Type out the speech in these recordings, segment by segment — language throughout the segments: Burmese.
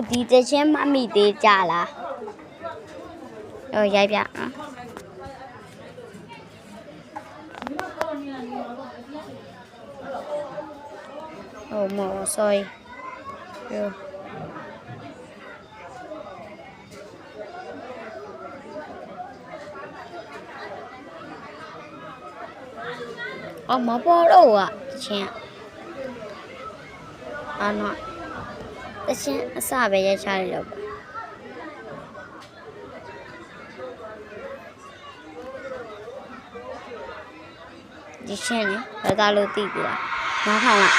ဒီတချင်းမမိသေးကြလားရိုက်ပြနော်မော sorry မပေါ်တော့อ่ะတချင်းနော်တချင်းအစပဲရိုက်ချလိုက်တော့ဒီချင်းလေဘာသာလို့သိပြီလားနားထောင်လိုက်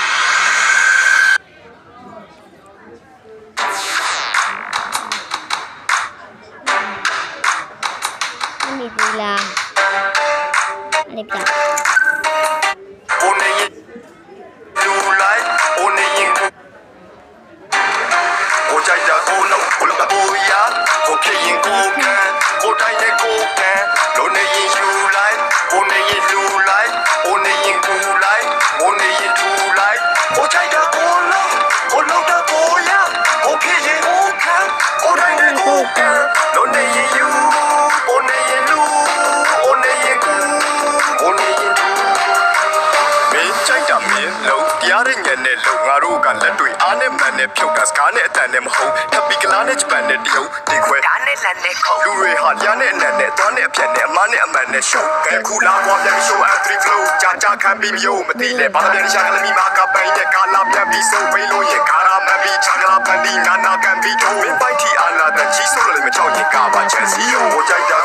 မမိဘူးလားအဲ့ပြတရားတဲ့ညနဲ့လုံငါတို့ကလက်တွေအားနဲ့မှန်နဲ့ဖြုတ်တာစကားနဲ့အတန်နဲ့မဟုတ်ထပ်ပြီးကလားနဲ့ဂျပန်နဲ့တရုတ်ဒီခွဲဓာတ်နဲ့လက်နဲ့ခုံလူတွေဟာတရားနဲ့အနံနဲ့သွားနဲ့အဖြတ်နဲ့အမားနဲ့အမှန်နဲ့ရှုပ်ကဲခုလာပွားပြန်ရှုပ်အသရီဖလိုကြာခံပြီးမျိုးမသိလဲဘာပြန်ရှာကလမီမာကပိုင်နဲ့ကာလာပြန်ပြီးစုပ်ပိလို့ရင်ခါရာမပြီးချာကလာပန်ဒီနာနာကန်ပြီးတော့မင်းပိုက်တီအာလာတဲ့ကြီးစိုးလို့လည်းမချောက်ရင်ကာပါချန်စီကိုကြိုက်တာ